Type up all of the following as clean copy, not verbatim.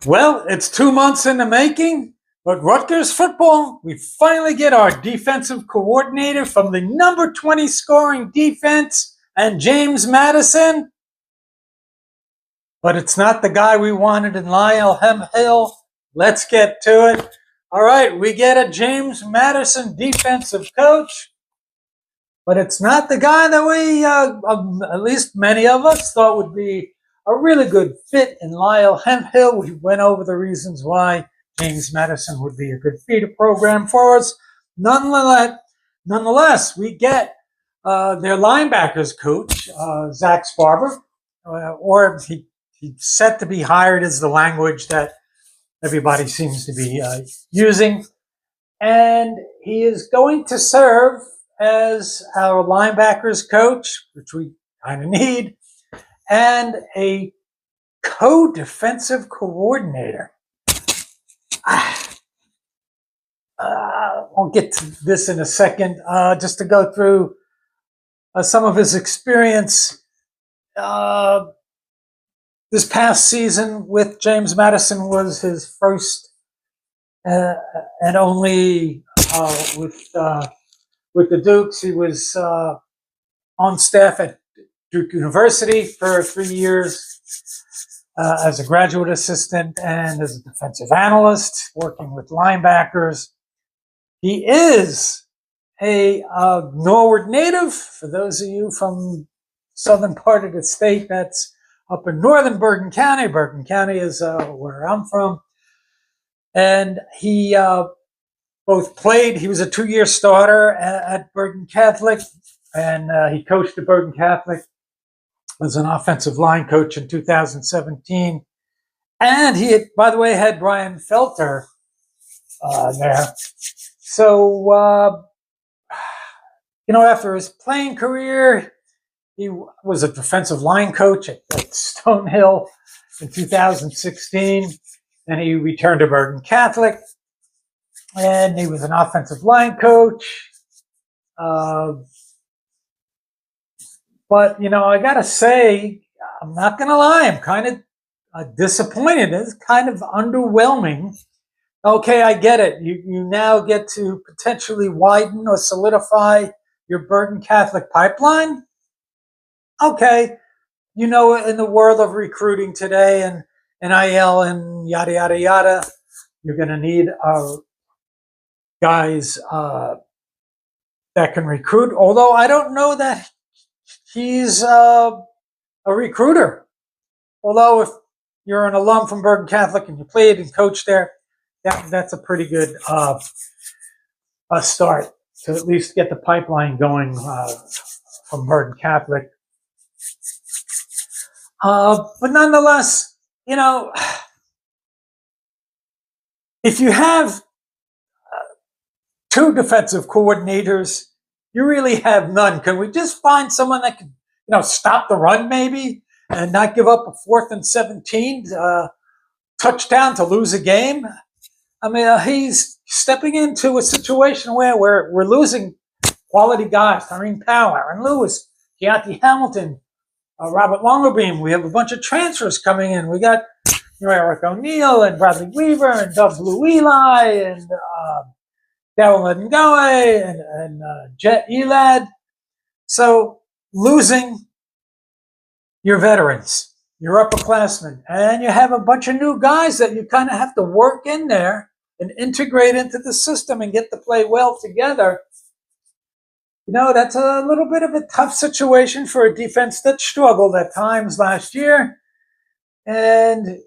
Well, it's 2 months in the making, but Rutgers football, we finally get our defensive coordinator from the number 20 scoring defense and James Madison. But it's not the guy we wanted in Lyle Hemhill. Let's get to it. All right, we get a James Madison defensive coach, but it's not the guy that we, at least many of us, thought would be a really good fit in Lyle Hemhill. We went over the reasons why James Madison would be a good feeder program for us. Nonetheless, we get their linebackers coach, Zach Sparber, or he's set to be hired is the language that everybody seems to be using. And he is going to serve as our linebackers coach, which we kind of need, and a co-defensive coordinator. I'll get to this in a second. Just to go through some of his experience this past season with James Madison was his first and only with the Dukes. He was on staff at Duke University for 3 years as a graduate assistant and as a defensive analyst, working with linebackers. He is a Norwood native. For those of you from southern part of the state, that's up in northern Bergen County. Bergen County is where I'm from. And he both played, he was a 2-year starter at Bergen Catholic, and he coached at Bergen Catholic as an offensive line coach in 2017. And he had, by the way, had Brian Felter there. So, after his playing career, he was a defensive line coach at Stonehill in 2016. And he returned to Bergen Catholic. And he was an offensive line coach. But, I got to say, I'm not going to lie, I'm kind of disappointed. It's kind of underwhelming. Okay, I get it. You now get to potentially widen or solidify your Bergen Catholic pipeline. Okay, in the world of recruiting today and NIL and yada, yada, yada, you're going to need guys that can recruit. Although I don't know that he's a recruiter. Although if you're an alum from Bergen Catholic and you played and coached there, that's a pretty good start to at least get the pipeline going from Bergen Catholic. But nonetheless, if you have two defensive coordinators, you really have none. Can we just find someone that can, stop the run maybe and not give up a 4th and 17 touchdown to lose a game? I mean, he's stepping into a situation where we're losing quality guys. Tyreen Powell, Aaron Lewis, Keontae Hamilton, Robert Longerbeam. We have a bunch of transfers coming in. We got Eric O'Neill and Bradley Weaver and Doug Blue Eli and Darryl Ngoe and Jet Elad. So losing your veterans, your upperclassmen, and you have a bunch of new guys that you kind of have to work in there and integrate into the system and get to play well together. That's a little bit of a tough situation for a defense that struggled at times last year. And,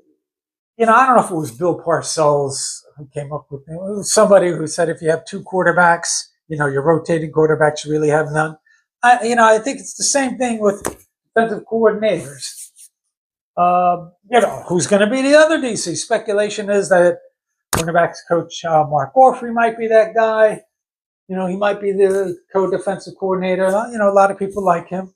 I don't know if it was Bill Parcells who came up with it. It was somebody who said if you have two quarterbacks, your rotating quarterbacks, you really have none. I think it's the same thing with defensive coordinators. Who's going to be the other DC? Speculation is that cornerbacks coach Mark Orfrey might be that guy. He might be the co-defensive coordinator. A lot of people like him.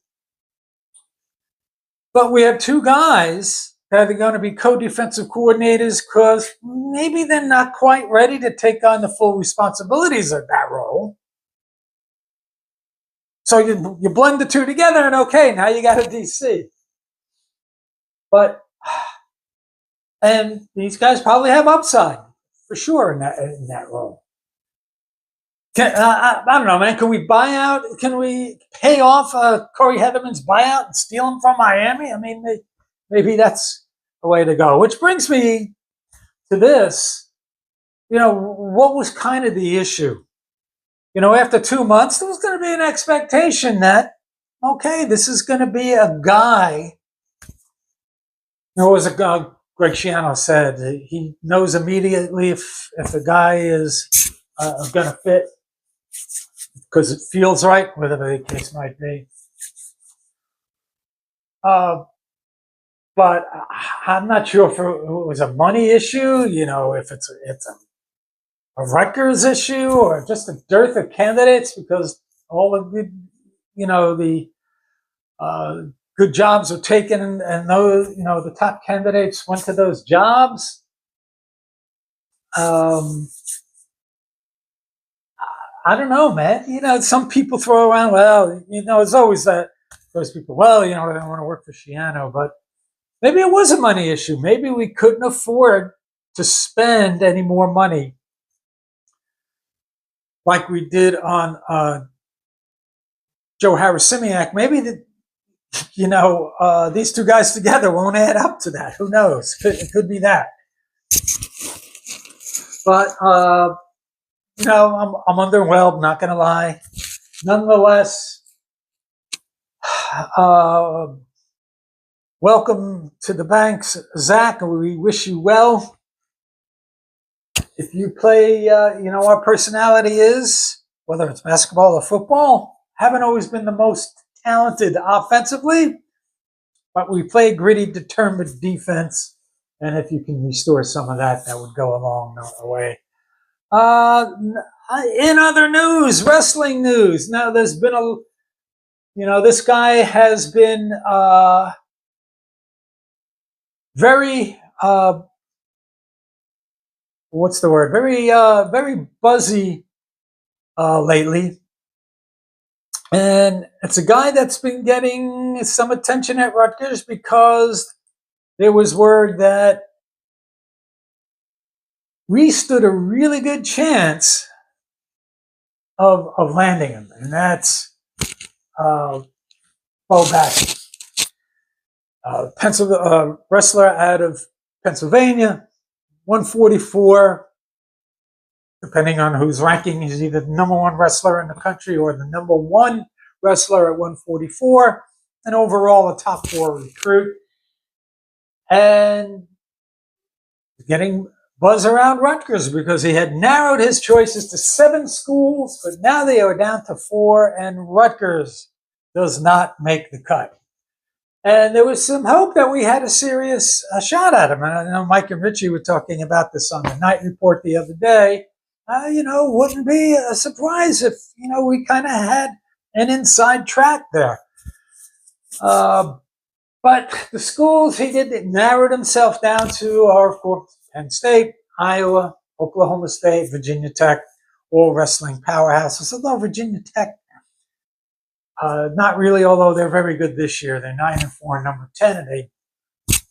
But we have two guys that are going to be co-defensive coordinators because maybe they're not quite ready to take on the full responsibilities of that role. So you blend the two together and okay, now you got a DC. But And these guys probably have upside for sure in that role. I don't know, man. Can we buy out? Can we pay off Corey Heatherman's buyout and steal him from Miami? I mean, maybe that's the way to go. Which brings me to this. What was kind of the issue? After 2 months, there was going to be an expectation that, okay, this is going to be a guy. There was a guy, Greg Schiano said, he knows immediately if a guy is going to fit because it feels right, whatever the case might be. But I'm not sure if it was a money issue, if it's a Rutgers issue or just a dearth of candidates because all the good, the good jobs were taken and those, the top candidates went to those jobs. I don't know, man. Some people throw around, well, it's always those people, well, they don't want to work for Schiano, but maybe it was a money issue. Maybe we couldn't afford to spend any more money like we did on Joe Harris-Simiak. Maybe these two guys together won't add up to that. Who knows? It could be that. But I'm underwhelmed, not going to lie. Nonetheless, welcome to the banks, Zach. We wish you well. If you play, our personality is, whether it's basketball or football, haven't always been the most talented offensively, but we play gritty, determined defense. And if you can restore some of that, that would go a long way. In other news, wrestling news. Now, there's been this guy has been very, what's the word? Very buzzy lately. And it's a guy that's been getting some attention at Rutgers because there was word that we stood a really good chance of landing him, and that's Bo Bassett, wrestler out of Pennsylvania, 144. Depending on who's ranking, he's either the number one wrestler in the country or the number one wrestler at 144, and overall a top 4 recruit. And getting buzz around Rutgers because he had narrowed his choices to 7 schools, but now they are down to 4, and Rutgers does not make the cut. And there was some hope that we had a serious shot at him. And I know Mike and Richie were talking about this on the Night Report the other day. Wouldn't be a surprise if, we kind of had an inside track there. But the schools he did narrowed himself down to are, of course, Penn State, Iowa, Oklahoma State, Virginia Tech, all wrestling powerhouses. Although Virginia Tech, not really, although they're very good this year. They're 9-4, number 10, and they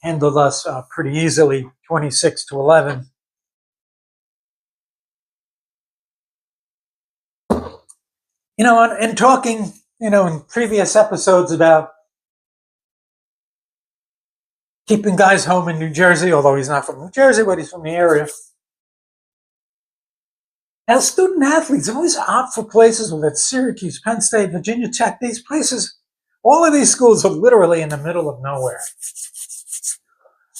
handled us pretty easily, 26-11. And talking, in previous episodes about keeping guys home in New Jersey, although he's not from New Jersey, but he's from the area. Now, student athletes always opt for places, whether it's Syracuse, Penn State, Virginia Tech, these places, all of these schools are literally in the middle of nowhere.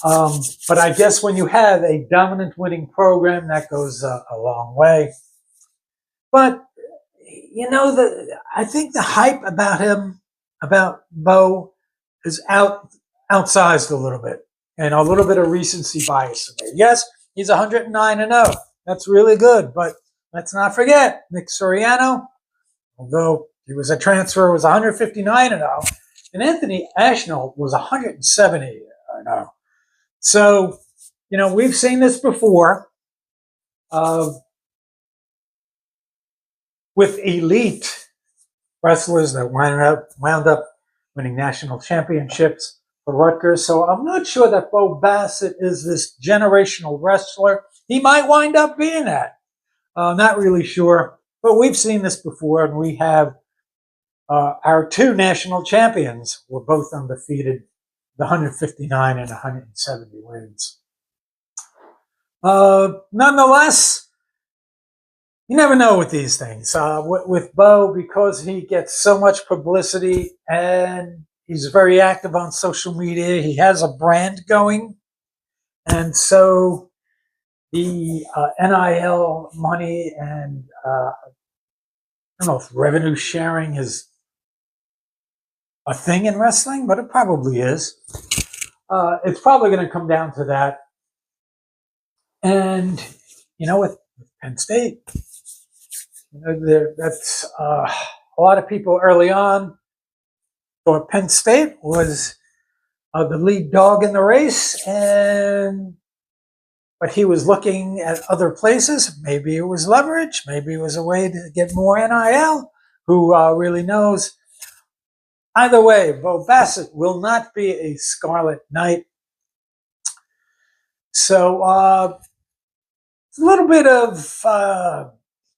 But I guess when you have a dominant winning program, that goes a long way. But, I think the hype about him, about Bo, is outsized a little bit, and a little bit of recency bias in there. Yes, he's 109-0. That's really good, but let's not forget Nick Soriano, although he was a transfer, was 159-0, and Anthony Ashnault was 170-0. So, we've seen this before with elite wrestlers that wound up winning national championships. for Rutgers. So I'm not sure that Bo Bassett is this generational wrestler. He might wind up being that. Not really sure. But we've seen this before, and we have our two national champions were both undefeated, the 159 and 170 wins. Nonetheless, you never know with these things. With Bo, because he gets so much publicity and he's very active on social media, he has a brand going. And so the NIL money and I don't know if revenue sharing is a thing in wrestling, but it probably is. It's probably going to come down to that. And, with Penn State, that's a lot of people early on thought Penn State was the lead dog in the race, but he was looking at other places. Maybe it was leverage. Maybe it was a way to get more NIL. Who really knows? Either way, Bo Bassett will not be a Scarlet Knight. So it's a little bit of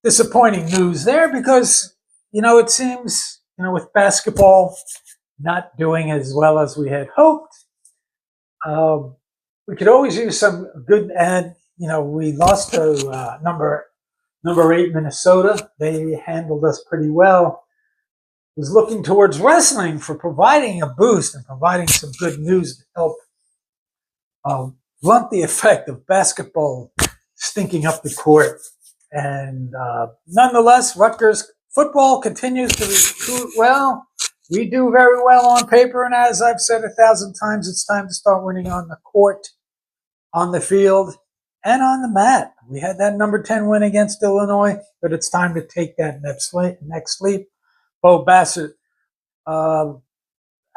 disappointing news there because, it seems, with basketball not doing as well as we had hoped, we could always use some good, and, we lost to number 8 Minnesota. They handled us pretty well. Was looking towards wrestling for providing a boost and providing some good news to help blunt the effect of basketball stinking up the court. And nonetheless, Rutgers football continues to recruit well. We do very well on paper, and as I've said 1,000 times, it's time to start winning on the court, on the field, and on the mat. We had that number 10 win against Illinois, but it's time to take that next leap. Bo Bassett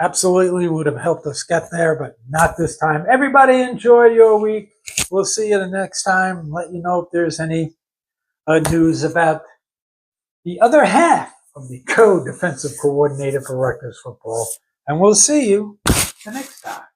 absolutely would have helped us get there, but not this time. Everybody enjoy your week. We'll see you the next time. Let you know if there's any news about the other half of the co-defensive coordinator for Rutgers football. And we'll see you the next time.